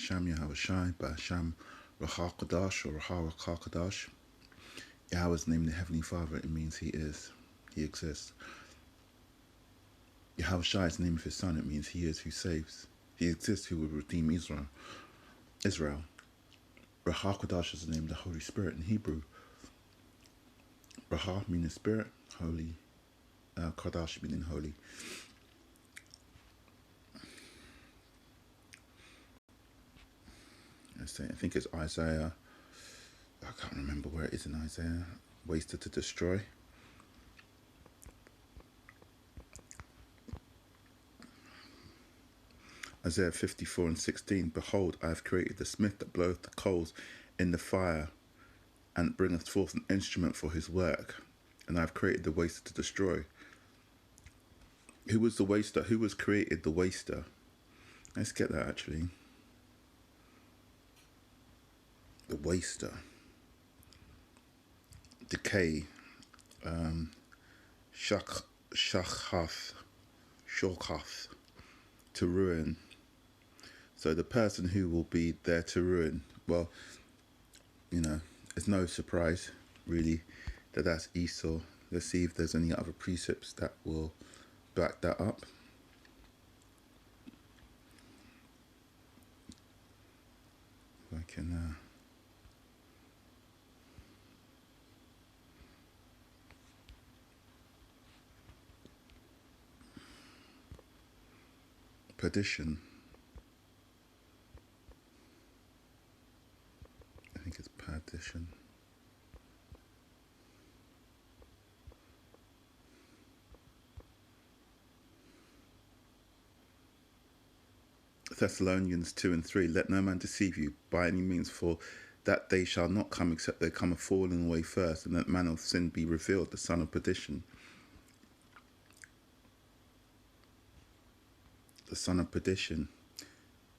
Ba'Hasham Yahushai, Ba'Hasham Rahakadash or Raharakadash. Yahweh's name, the Heavenly Father, it means He is, He exists. Yahushai is the name of His Son, it means He is who saves. He exists who will redeem Israel. Rahakadash is the name of the Holy Spirit in Hebrew. Raha meaning spirit, holy, Kadash meaning holy. I think it's Isaiah. I can't remember where it is in Isaiah. Wasted to destroy. Isaiah 54:16. Behold, I have created the smith that bloweth the coals in the fire, and bringeth forth an instrument for his work. And I have created the waster to destroy. Who was the waster? Who was created the waster? Let's get that actually. The waster. Decay. Shokhath. To ruin. So the person who will be there to ruin. Well, it's no surprise, really, that that's Esau. Let's see if there's any other precepts that will back that up. I can... Perdition. I think it's perdition. Thessalonians 2:3. Let no man deceive you by any means, for that day shall not come except there come a falling away first, and that man of sin be revealed, the son of perdition. The son of perdition.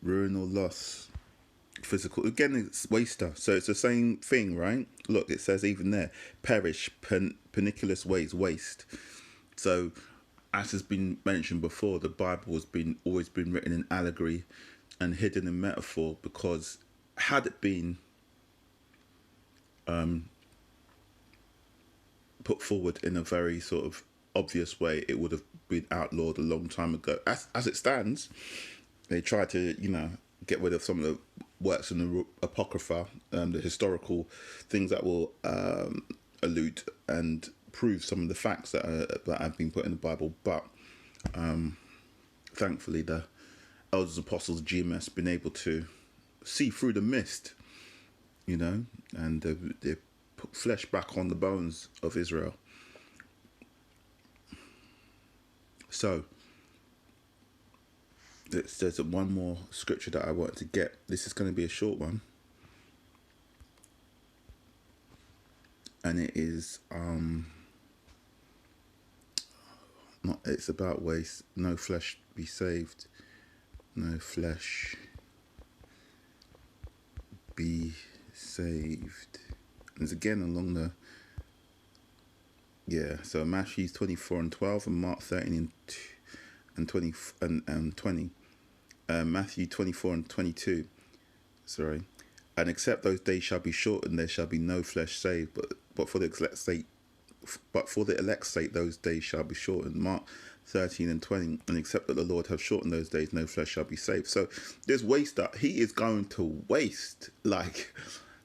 Ruin or loss. Physical. Again, it's waster. So it's the same thing, right? Look, it says even there, perish, pernicious ways, waste. So, as has been mentioned before, the Bible has always been written in allegory and hidden in metaphor, because had it been put forward in a very sort of obvious way, it would have been outlawed a long time ago. As it stands, they try to, get rid of some of the works in the Apocrypha, the historical things that will allude and prove some of the facts that have been put in the Bible. But thankfully, the elders, apostles, GMS been able to see through the mist, and they put flesh back on the bones of Israel. So there's one more scripture that I wanted to get. This is going to be a short one, and it is it's about waste. No flesh be saved. No flesh be saved. And it's again along the so Matthew 24:12 and Mark 13 and 20 and 20. Matthew 24:22. Sorry. And except those days shall be shortened, there shall be no flesh saved. But for the elect's sake, those days shall be shortened. Mark 13:20. And except that the Lord have shortened those days, no flesh shall be saved. So there's waste that He is going to waste. Like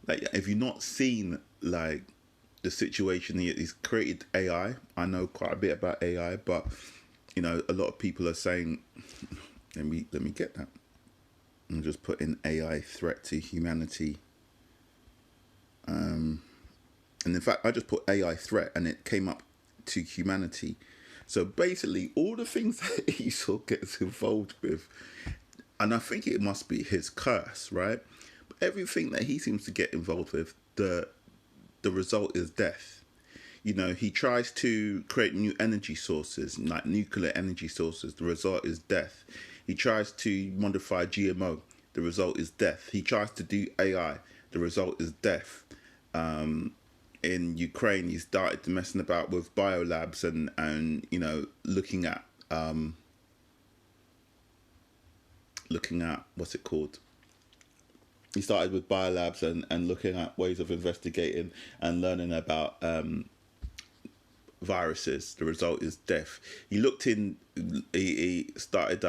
if you've not seen the situation, He's created AI. I know quite a bit about AI, but a lot of people are saying, let me get that. And just put in AI threat to humanity. And in fact, I just put AI threat and it came up to humanity. So basically, all the things that Esau gets involved with, and I think it must be his curse, right? But everything that he seems to get involved with, the result is death. He tries to create new energy sources, like nuclear energy sources. The result is death. He tries to modify GMO. The result is death. He tries to do AI. The result is death. In Ukraine, he started messing about with biolabs and looking at what's it called? he started with biolabs and looking at ways of investigating and learning about viruses. The result is death. He looked in. He started.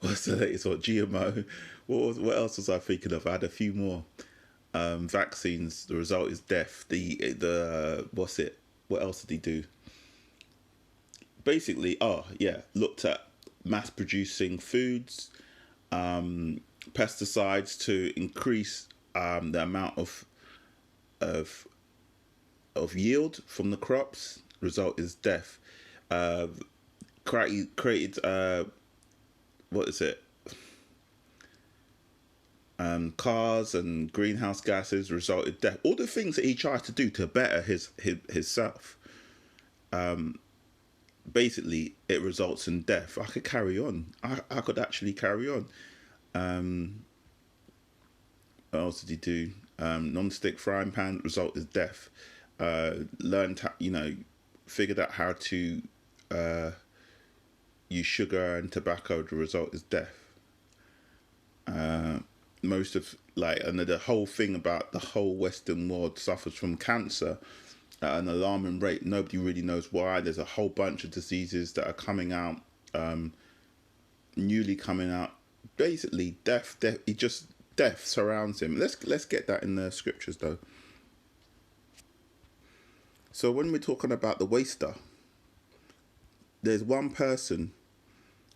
What's the latest? What GMO? What else was I thinking of? I had a few more vaccines. The result is death. The what's it? What else did he do? Basically, looked at mass producing foods, pesticides to increase the amount of of yield from the crops. Result is death. Uh, created what is it? Cars and greenhouse gases. Resulted death. All the things that he tried to do to better his self. Basically, it results in death. I could carry on. I could actually carry on. What else did he do? Non-stick frying pan. Result is death. Learned how, figured out how to use sugar and tobacco. The result is death. Most of and the whole thing about the whole Western world suffers from cancer at an alarming rate. Nobody really knows why. There's a whole bunch of diseases that are coming out, newly coming out. Basically, death. Death surrounds him. Let's get that in the scriptures though. So when we're talking about the waster, there's one person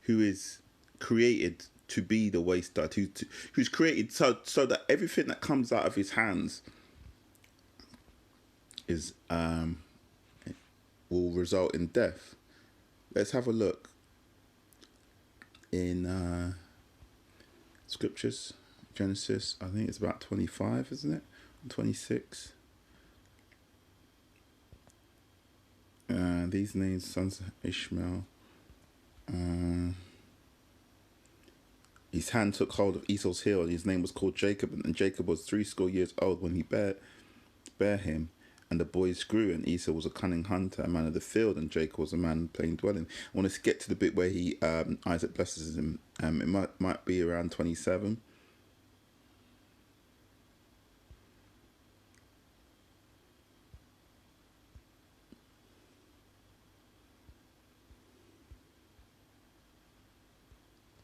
who is created to be the waster, who's created so that everything that comes out of his hands is will result in death. Let's have a look in scriptures. Genesis, I think it's about 25, isn't it? 26. These names, sons of Ishmael. His hand took hold of Esau's heel, and his name was called Jacob. And Jacob was 60 years old when he bare him. And the boys grew, and Esau was a cunning hunter, a man of the field, and Jacob was a man of plain dwelling. I want to get to the bit where Isaac blesses him. It might be around 27.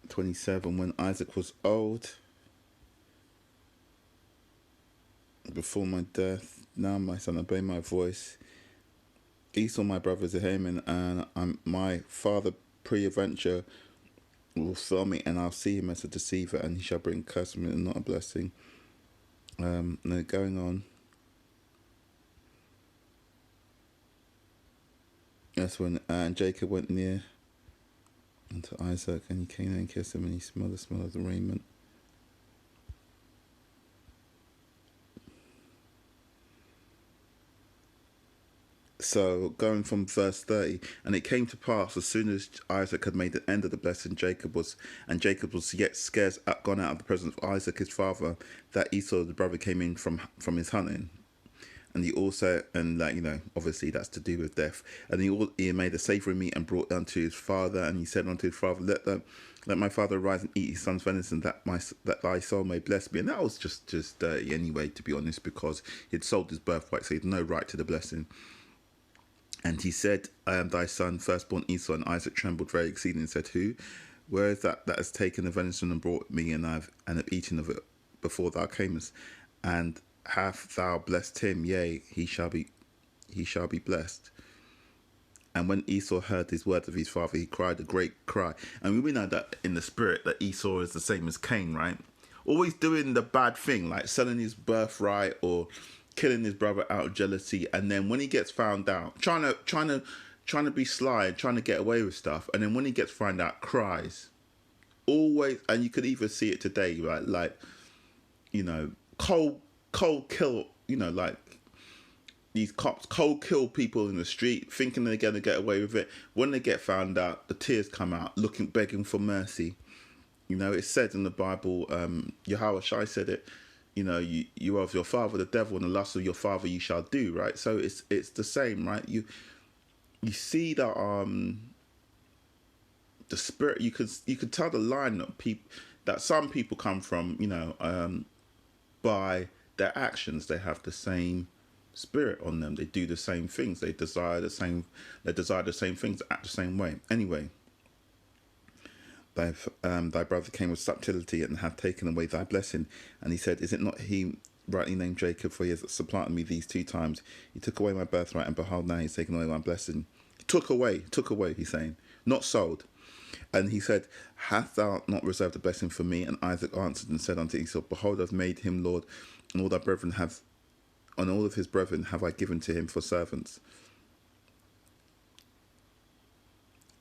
When Isaac was old, before my death, now my son, obey my voice. Esau, my brother, is a Haman, and my father pre-adventure will fail me, and I'll see him as a deceiver, and he shall bring cursement and not a blessing. And then going on. That's when Jacob went near unto Isaac, and he came and kissed him, and he smelled the smell of the raiment. So going from verse 30, and it came to pass as soon as Isaac had made the end of the blessing, Jacob was yet scarce gone out of the presence of Isaac his father, that Esau the brother came in from his hunting. And he also, obviously that's to do with death. And he made a savory meat and brought unto his father. And he said unto his father, let my father arise and eat his son's venison, that thy soul may bless me. And that was just dirty anyway, to be honest, because he'd sold his birthright, so he had no right to the blessing. And he said, I am thy son, firstborn Esau. And Isaac trembled very exceeding and said, Who? Where is that has taken the venison and brought me, and have eaten of it before thou camest? And hast thou blessed him? Yea, he shall be blessed. And when Esau heard these words of his father, he cried a great cry. And we know that in the spirit that Esau is the same as Cain, right? Always doing the bad thing, like selling his birthright or killing his brother out of jealousy. And then when he gets found out, trying to be sly, trying to get away with stuff. And then when he gets found out, cries. Always, and you could even see it today, right? Like, cold kill, like these cops cold kill people in the street thinking they're going to get away with it. When they get found out, the tears come out, begging for mercy. It's said in the Bible, Yahweh Shai said it, you of your father the devil, and the lust of your father you shall do, right? So it's the same, right? You see that the spirit, you could tell the line that some people come from, by their actions. They have the same spirit on them. They do the same things. They desire the same. They desire the same things. Act the same way. Anyway, thy brother came with subtlety and hath taken away thy blessing. And he said, is it not he rightly named Jacob? For he has supplanted me these 2 times. He took away my birthright, and behold, now he's taken away my blessing. Took away, he's saying, not sold. And he said, hath thou not reserved a blessing for me? And Isaac answered and said unto Esau, behold, I've made him Lord, and all thy brethren have, and all of his brethren have I given to him for servants.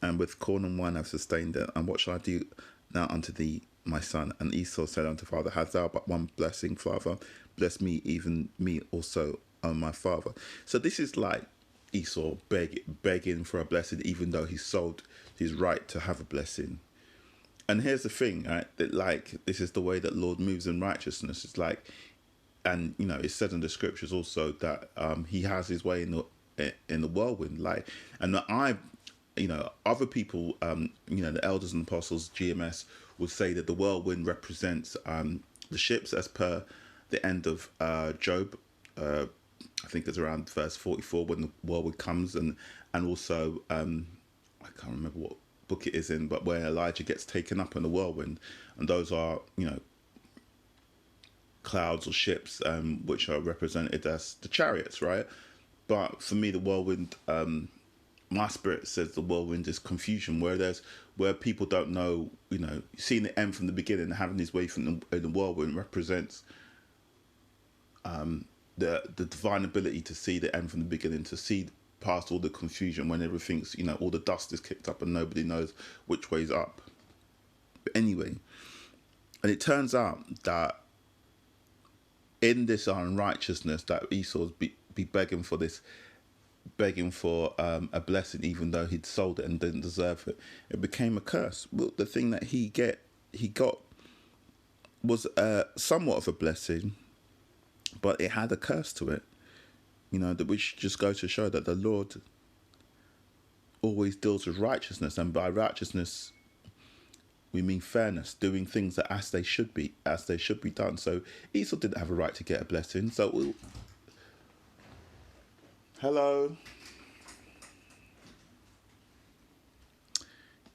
And with corn and wine I've sustained it. And what shall I do now unto thee, my son? And Esau said unto father, hast thou but one blessing, father? Bless me, even me also, O my father. So this is like Esau begging for a blessing, even though he sold his right to have a blessing. And here's the thing, right? That like this is the way that Lord moves in righteousness. It's like, and you know, it's said in the scriptures also that he has his way in the whirlwind. Like, and you know, other people, you know, the elders and apostles, GMS, would say that the whirlwind represents the ships, as per the end of Job. I think it's around verse 44 when the whirlwind comes, and also I can't remember what book it is in, but where Elijah gets taken up in the whirlwind, and those are, you know, clouds or ships, which are represented as the chariots, right? But for me, the whirlwind, my spirit says the whirlwind is confusion, where people don't know, you know, seeing the end from the beginning, having his way from the whirlwind represents the divine ability to see the end from the beginning, to see past all the confusion when everything's, you know, all the dust is kicked up and nobody knows which way's up. But anyway, and it turns out that in this unrighteousness that Esau's be begging for a blessing, even though he'd sold it and didn't deserve it, it became a curse. Well, the thing that he got was somewhat of a blessing, but it had a curse to it. You know, which just goes to show that the Lord always deals with righteousness, and by righteousness we mean fairness, doing things that as they should be done. So Esau didn't have a right to get a blessing. So hello.